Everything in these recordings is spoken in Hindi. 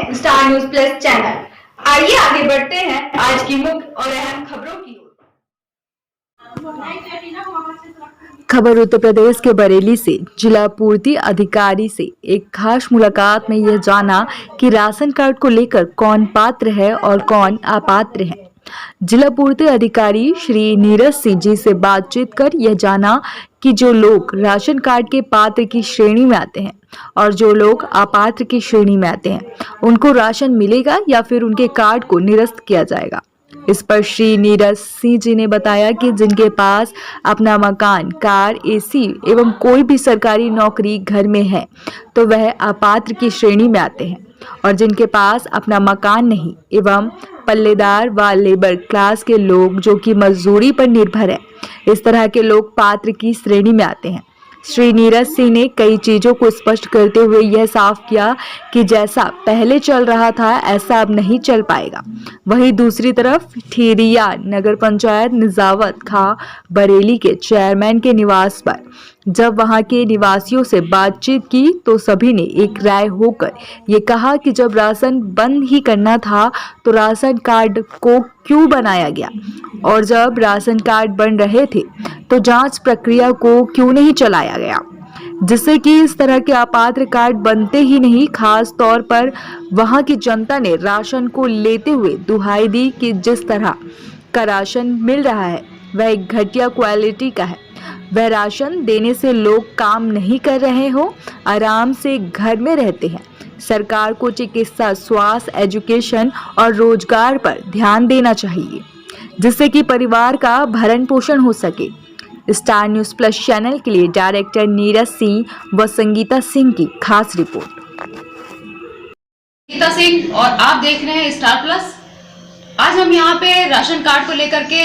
हैं स्टार न्यूज प्लस चैनल। आइए आगे बढ़ते हैं आज की मुख्य और अहम खबरों की ओर। खबर उत्तर प्रदेश के बरेली से। जिला पूर्ति अधिकारी से एक खास मुलाकात में यह जाना कि राशन कार्ड को लेकर कौन पात्र है और कौन अपात्र है। जिला पूर्ति अधिकारी श्री नीरज सिंह जी से बातचीत कर यह जाना कि जो लोग राशन कार्ड के पात्र की श्रेणी में आते हैं और जो लोग अपात्र की श्रेणी में आते हैं उनको राशन मिलेगा या फिर उनके कार्ड को निरस्त किया जाएगा। इस पर श्री नीरज सिंह जी ने बताया कि जिनके पास अपना मकान, कार, एसी एवं कोई भी सरकारी नौकरी घर में है तो वह अपात्र की श्रेणी में आते हैं और जिनके पास अपना मकान नहीं एवं पल्लेदार व लेबर क्लास के लोग जो कि मजदूरी पर निर्भर है, इस तरह के लोग पात्र की श्रेणी में आते हैं। श्री नीरज सिंह ने कई चीजों को स्पष्ट करते हुए यह साफ किया कि जैसा पहले चल रहा था ऐसा अब नहीं चल पाएगा। वहीं दूसरी तरफ ठेरिया नगर पंचायत निजावत खां बरेली के चेयरमैन के निवास पर जब वहां के निवासियों से बातचीत की तो सभी ने एक राय होकर ये कहा कि जब राशन बंद ही करना था तो राशन कार्ड को क्यों बनाया गया और जब राशन कार्ड बन रहे थे तो जांच प्रक्रिया को क्यों नहीं चलाया गया, जिससे कि इस तरह के अपात्र कार्ड बनते ही नहीं। खास तौर पर वहां की जनता ने राशन को लेते हुए दुहाई दी कि जिस तरह का राशन मिल रहा है वह एक घटिया क्वालिटी का है। वह राशन देने से लोग काम नहीं कर रहे हो, आराम से घर में रहते हैं। सरकार को चिकित्सा, स्वास्थ्य, एजुकेशन और रोजगार पर ध्यान देना चाहिए जिससे कि परिवार का भरण पोषण हो सके। स्टार न्यूज प्लस चैनल के लिए डायरेक्टर नीरज सिंह व संगीता सिंह की खास रिपोर्ट। संगीता सिंह और आप देख रहे हैं स्टार प्लस। आज हम यहाँ पे राशन कार्ड को लेकर के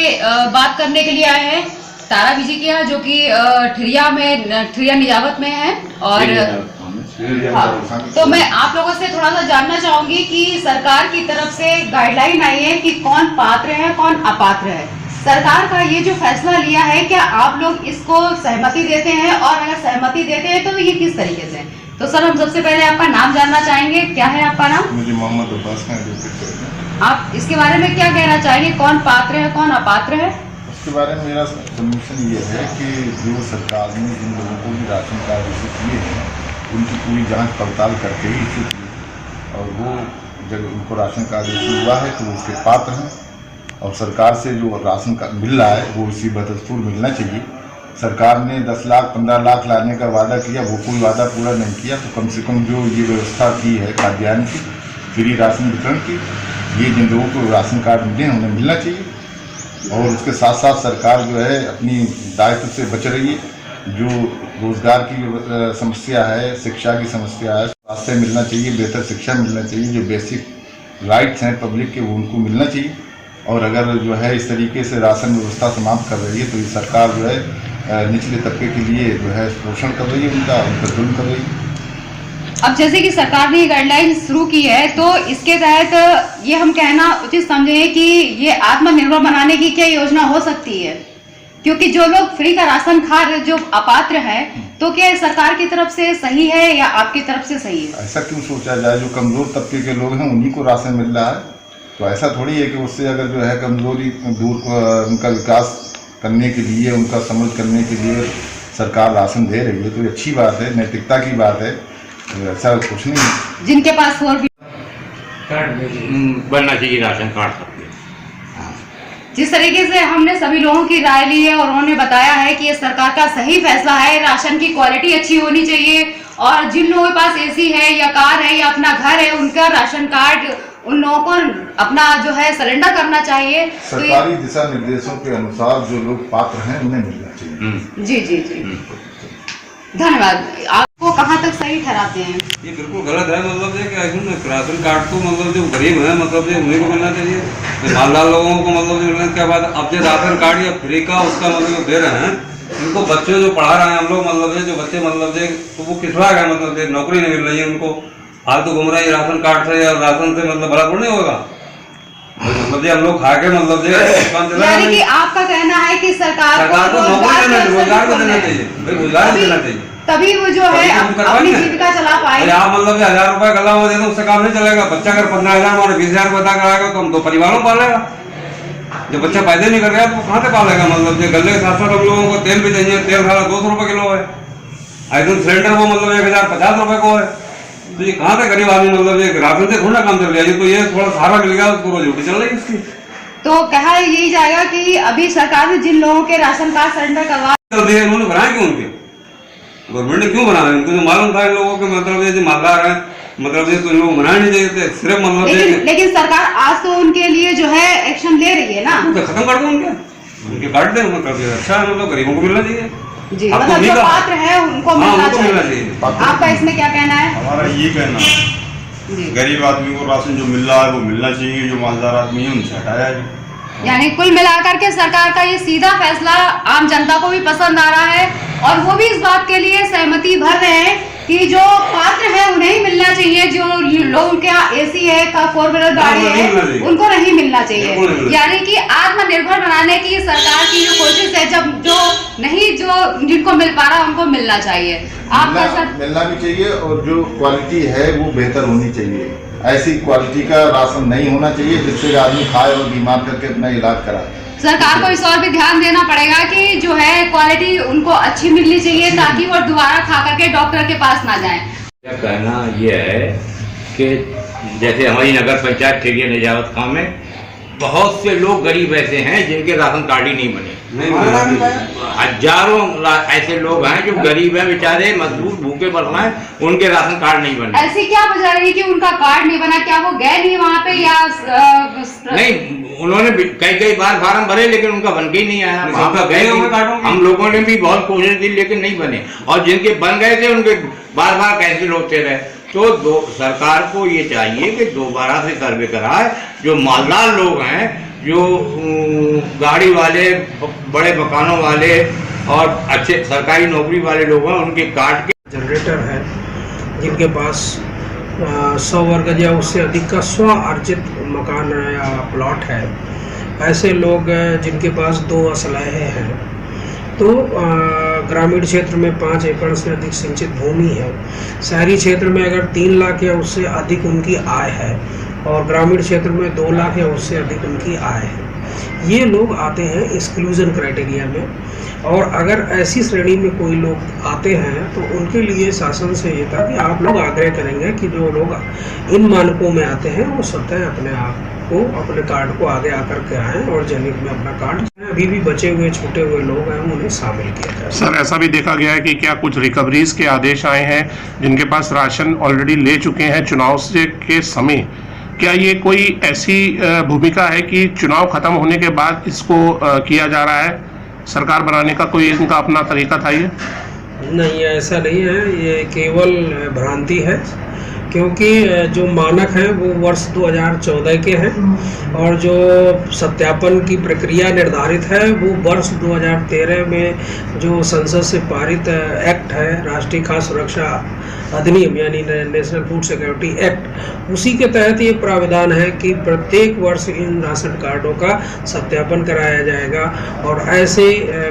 बात करने के लिए आए हैं तारा विजी के यहाँ, जो कि ठिरिया निजावत में है। और तो मैं आप लोगों से थोड़ा सा जानना चाहूंगी कि सरकार की तरफ से गाइडलाइन आई है कि कौन पात्र है कौन अपात्र है। सरकार का ये जो फैसला लिया है, क्या आप लोग इसको सहमति देते हैं और अगर सहमति देते हैं तो ये किस तरीके से? तो सर, हम सबसे पहले आपका नाम जानना चाहेंगे। क्या है आपका नाम? मुझे मोहम्मद अब्बास है। आप इसके बारे में क्या कहना चाहेंगे, कौन पात्र है कौन अपात्र है? इसके बारे में मेरा सबमिशन ये है कि जो सरकार ने जिन लोगों को भी राशन कार्ड इशू किए हैं उनकी पूरी जांच पड़ताल करके ही इशू किए और वो जब उनको राशन कार्ड इशू हुआ है तो उसके पात्र हैं और सरकार से जो राशन कार्ड मिल रहा है वो उसी बदस्तूर मिलना चाहिए। सरकार ने 10 लाख 15 लाख लाने का वादा किया, वो कोई वादा पूरा नहीं किया, तो कम से कम जो ये व्यवस्था की है खाद्यान्न की, फ्री राशन वितरण की, ये जिन लोगों को राशन कार्ड मिले हैं उन्हें मिलना चाहिए। और उसके साथ साथ सरकार जो है अपनी दायित्व से बच रही है। जो रोजगार की समस्या है, शिक्षा की समस्या है, स्वास्थ्य मिलना चाहिए, बेहतर शिक्षा मिलना चाहिए, जो बेसिक राइट्स हैं पब्लिक के वो उनको मिलना चाहिए। और अगर जो है इस तरीके से राशन व्यवस्था समाप्त कर रही है तो ये सरकार जो है निचले तबके के लिए जो है शोषण कर रही है, उनका जुल्म कर रही है। अब जैसे कि सरकार ने गाइडलाइन शुरू की है तो इसके तहत ये हम कहना उचित समझे कि ये आत्मनिर्भर बनाने की क्या योजना हो सकती है? क्योंकि जो लोग फ्री का राशन खा रहे, जो अपात्र है, तो क्या सरकार की तरफ से सही है या आपकी तरफ से सही है? ऐसा क्यों सोचा जाए? जो कमजोर तबके के लोग हैं उन्हीं को राशन मिल रहा है, तो ऐसा थोड़ी है कि उससे अगर जो है कमजोरी दूर उनका विकास करने के लिए, उनका समृद्ध करने के लिए सरकार राशन दे रही है तो ये अच्छी बात है, नैतिकता की बात है, ऐसा कुछ नहीं है। जिनके पास और भी बनना चाहिए राशन कार्ड। जिस तरीके से हमने सभी लोगों की राय ली है और उन्होंने बताया है कि ये सरकार का सही फैसला है, राशन की क्वालिटी अच्छी होनी चाहिए और जिन लोगों के पास एसी है या कार है या अपना घर है उनका राशन कार्ड उन लोगों को अपना जो है सरेंडर करना चाहिए। सरकारी दिशा निर्देशों के अनुसार जो लोग पात्र हैं उन्हें मिलना चाहिए। जी जी जी, धन्यवाद। आपको कहाँ तक सही ठहराते हैं? ये बिल्कुल गलत है। मतलब कि राशन कार्ड तो मतलब जो गरीब है मतलब उन्हीं को मिलना चाहिए। मालदार लोगों को मतलब मिलने के बाद अब जो राशन कार्ड या फ्री का उसका मतलब दे रहे हैं, इनको बच्चे जो पढ़ा रहे हैं हम लोग मतलब जो बच्चे मतलब तो वो किसवा गए, मतलब नौकरी नहीं मिल रही है उनको, फालतू घूम रहा है राशन कार्ड से या राशन से, मतलब भला थोड़ी नहीं होगा। मतलब हम लोग खा के मतलब यानी कि आपका कहना है कि सरकार को रोजगार को देना चाहिए, रोजगार को देना चाहिए। तभी वो जो है अपनी जीविका चला पाएंगे। आप मतलब 1000 रुपए गला हुआ दे दो उससे काम नहीं चलेगा। बच्चा अगर 15,000 और 20,000 रुपए कराएगा तो हम 2 परिवारों पालेगा। जब बच्चा पैदा नहीं कर रहा तो कहाँ से पालेगा? मतलब जो गले के साथ साथ हम लोगों को तेल भी चाहिए। तेल सारा 200 रुपए किलो है। आइटम सिलेंडर वो मतलब 1050 रुपए को है। तो ये कहाँ से गरीब आदमी मतलब ये राशन से थोड़ा काम चल रहा है। तो ये थोड़ा सहारा मिल गया उसको रोजी रोटी चल रही है इसकी। तो कहा यही जाएगा कि अभी सरकार ने जिन लोगों के राशन कार्ड सरेंडर करवा उन्होंने बनाया क्यों? उनके गवर्नमेंट ने क्यों बनाया? उनको जो मालूम था इन लोगों के मतलब ये जो मालदार है मतलब ये तो लोग बनाने नहीं चाहिए थे सिर्फ मतलब लेकिन सरकार आज तो उनके लिए जो है एक्शन ले रही है ना। तो खत्म कर दो उनके काट दे मतलब अच्छा है। मतलब गरीबों को मिलना चाहिए जी। मतलब जो पात्र है उनको मिलना चाहिए। आपका इसमें क्या कहना है? हमारा ये कहना है गरीब आदमी को राशन जो मिल रहा है वो मिलना चाहिए। जो मालदार आदमी है उनसे हटाया जाए। यानी कुल मिलाकर के सरकार का ये सीधा फैसला आम जनता को भी पसंद आ रहा है और वो भी इस बात के लिए सहमति भर रहे हैं कि जो पात्र है उन्हें ही मिलना चाहिए। जो लोगों के यहाँ AC है का 4 व्हीलर गाड़ी है उनको नहीं मिलना चाहिए। यानी कि आत्मनिर्भर बनाने की सरकार की जो कोशिश है जब जो नहीं जो जिनको मिल पा रहा उनको मिलना चाहिए। आपका मिलना भी चाहिए और जो क्वालिटी है वो बेहतर होनी चाहिए। ऐसी क्वालिटी का राशन नहीं होना चाहिए जिससे आदमी खाए और बीमार करके अपना इलाज कराए। सरकार को इस और भी ध्यान देना पड़ेगा कि जो है क्वालिटी उनको अच्छी मिलनी चाहिए ताकि वो दोबारा खा करके डॉक्टर के पास ना जाएं। क्या कहना ये है कि जैसे हमारी नगर पंचायत ठेरिया निजावत गाँव में बहुत से लोग गरीब ऐसे हैं जिनके राशन कार्ड ही नहीं बने। हजारों ऐसे लोग हैं जो गरीब हैं बेचारे मजदूर भूखे मर रहे हैं उनके राशन कार्ड नहीं बने। ऐसी क्या वजह रही कि उनका कार्ड नहीं बना? क्या वो गए नहीं वहाँ पे या नहीं? उन्होंने कई बार फार्म भरे लेकिन उनका बन के ही नहीं आया। हम लोगों ने भी बहुत कोशिश की लेकिन नहीं बने और जिनके बन गए थे उनके बार कैंसिल होते रहे। तो सरकार को ये चाहिए कि दोबारा से सर्वे कराए। जो मालदार लोग हैं जो गाड़ी वाले बड़े मकानों वाले और अच्छे सरकारी नौकरी वाले लोग हैं उनके कार्ड के जनरेटर है जिनके पास 100 वर्ग या उससे अधिक का स्व अर्जित मकान या प्लॉट है। ऐसे लोग जिनके पास 2 असलहे हैं तो ग्रामीण क्षेत्र में 5 एकड़ से अधिक सिंचित भूमि है। शहरी क्षेत्र में अगर 3 लाख या उससे अधिक उनकी आय है और ग्रामीण क्षेत्र में 2 लाख या उससे अधिक उनकी आय है। ये लोग आते हैं एक्सक्लूजन क्राइटेरिया में। और अगर ऐसी श्रेणी में कोई लोग आते हैं तो उनके लिए शासन से ये था कि आप लोग आग्रह करेंगे कि जो लोग इन मानकों में आते हैं वो स्वतः अपने आप को अपने कार्ड को आगे आकर के आएँ और जनहित में अपना कार्ड अभी भी बचे हुए छूटे हुए लोग हैं उन्हें शामिल किया जाए। सर ऐसा भी देखा गया है कि क्या कुछ रिकवरीज के आदेश आए हैं जिनके पास राशन ऑलरेडी ले चुके हैं चुनाव से के समय? क्या ये कोई ऐसी भूमिका है कि चुनाव खत्म होने के बाद इसको किया जा रहा है? सरकार बनाने का कोई इनका अपना तरीका था ये? नहीं, ऐसा नहीं है। ये केवल भ्रांति है क्योंकि जो मानक हैं वो वर्ष 2014 के हैं और जो सत्यापन की प्रक्रिया निर्धारित है वो वर्ष 2013 में जो संसद से पारित एक्ट है राष्ट्रीय खाद्य सुरक्षा अधिनियम यानी नेशनल फूड सिक्योरिटी एक्ट, उसी के तहत ये प्रावधान है कि प्रत्येक वर्ष इन राशन कार्डों का सत्यापन कराया जाएगा और ऐसे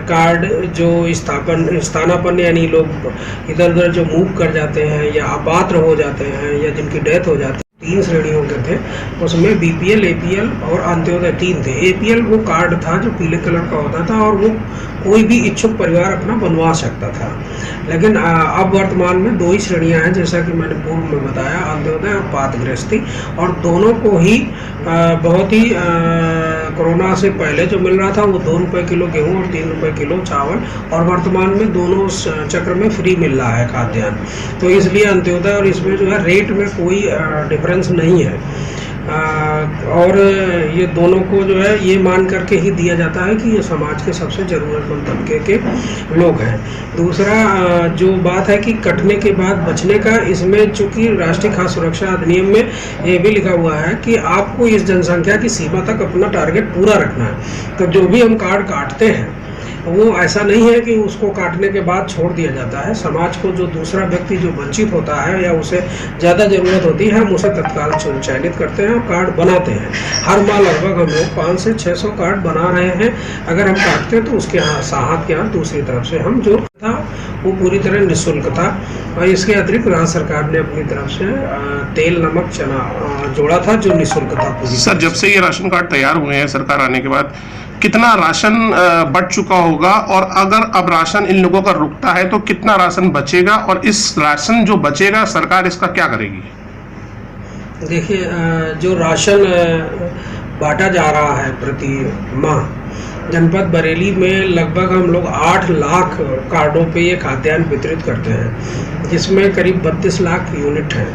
कार्ड जो स्थानापन्न यानी लोग इधर उधर जो मूव कर जाते हैं या अपात्र हो जाते हैं या जिनकी डेथ हो जाती है, 3 श्रेणियों के थे उसमें BPL, APL और अंत्योदय 3 थे। APL वो कार्ड था जो पीले कलर का होता था और वो कोई भी इच्छुक परिवार अपना बनवा सकता था। लेकिन अब वर्तमान में 2 ही श्रेणियां हैं जैसा कि मैंने पूर्व में बताया, अंत्योदय और पातगृहस्थी, और दोनों को ही बहुत ही कोरोना से पहले जो मिल रहा था वो 2 रुपये किलो गेहूँ और 3 रुपये किलो चावल, और वर्तमान में दोनों चक्र में फ्री मिल रहा है खाद्यान्न। तो इसलिए अंत्योदय और इसमें जो है रेट में कोई डिफरेंस नहीं है और ये दोनों को जो है ये मान करके ही दिया जाता है कि ये समाज के सबसे ज़रूरतमंद तबके के लोग हैं। दूसरा जो बात है कि कटने के बाद बचने का, इसमें चूँकि राष्ट्रीय खाद्य सुरक्षा अधिनियम में ये भी लिखा हुआ है कि आपको इस जनसंख्या की सीमा तक अपना टारगेट पूरा रखना है। तो जो भी हम कार्ड काटते हैं वो ऐसा नहीं है कि उसको काटने के बाद छोड़ दिया जाता है। समाज को जो दूसरा व्यक्ति जो वंचित होता है या उसे ज़्यादा ज़रूरत होती है हम उसे तत्काल चयनित करते हैं और कार्ड बनाते हैं। हर माह लगभग हम लोग 500 से 600 कार्ड बना रहे हैं। अगर हम काटते हैं तो उसके हाथ के हाथ दूसरी तरफ से हम जो था वो पूरी तरह निःशुल्क था। और इसके अतिरिक्त राज्य सरकार ने अपनी तरफ से तेल नमक चना जोड़ा था जो निःशुल्क था पूरी। सर, जब से ये राशन कार्ड तैयार हुए हैं सरकार आने के बाद, कितना राशन बच चुका होगा, और अगर अब राशन इन लोगों का रुकता है तो कितना राशन बचेगा, और इस राशन जो बचेगा सरकार इसका क्या करेगी? देखिए, जो राशन बांटा जा रहा है प्रति माह, जनपद बरेली में लगभग हम लोग 8 लाख कार्डों पे ये खाद्यान्न वितरित करते हैं, जिसमें करीब 32 लाख यूनिट है,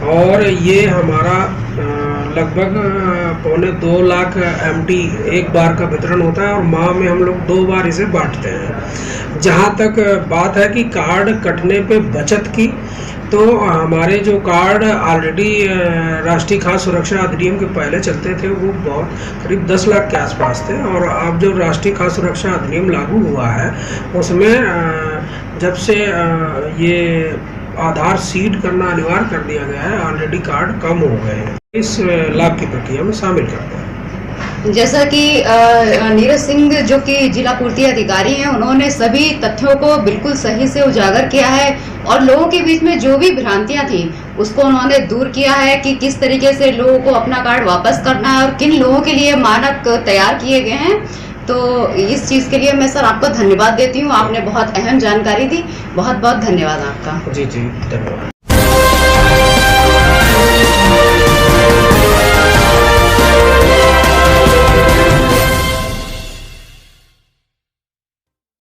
और ये हमारा लगभग 1.25 लाख MT एक बार का वितरण होता है, और माह में हम लोग 2 बार इसे बांटते हैं। जहाँ तक बात है कि कार्ड कटने पे बचत की, तो हमारे जो कार्ड ऑलरेडी राष्ट्रीय खाद्य सुरक्षा अधिनियम के पहले चलते थे वो बहुत करीब 10 लाख के आसपास थे, और अब जो राष्ट्रीय खाद्य सुरक्षा अधिनियम लागू हुआ है उसमें जब से ये आधार सीड करना अनिवार्य कर दिया गया है, ऑलरेडी कार्ड कम हो गए हैं, इस लाभ की प्रक्रिया में शामिल करते हैं। जैसा कि नीरज सिंह जो कि जिला पूर्ति अधिकारी हैं, उन्होंने सभी तथ्यों को बिल्कुल सही से उजागर किया है, और लोगों के बीच में जो भी भ्रांतियां थी उसको उन्होंने दूर किया है कि किस तरीके से लोगों को अपना कार्ड वापस करना है और किन लोगों के लिए मानक तैयार किए गए हैं। तो इस चीज़ के लिए मैं सर आपको धन्यवाद देती हूँ, आपने बहुत अहम जानकारी दी, बहुत बहुत धन्यवाद आपका। जी धन्यवाद।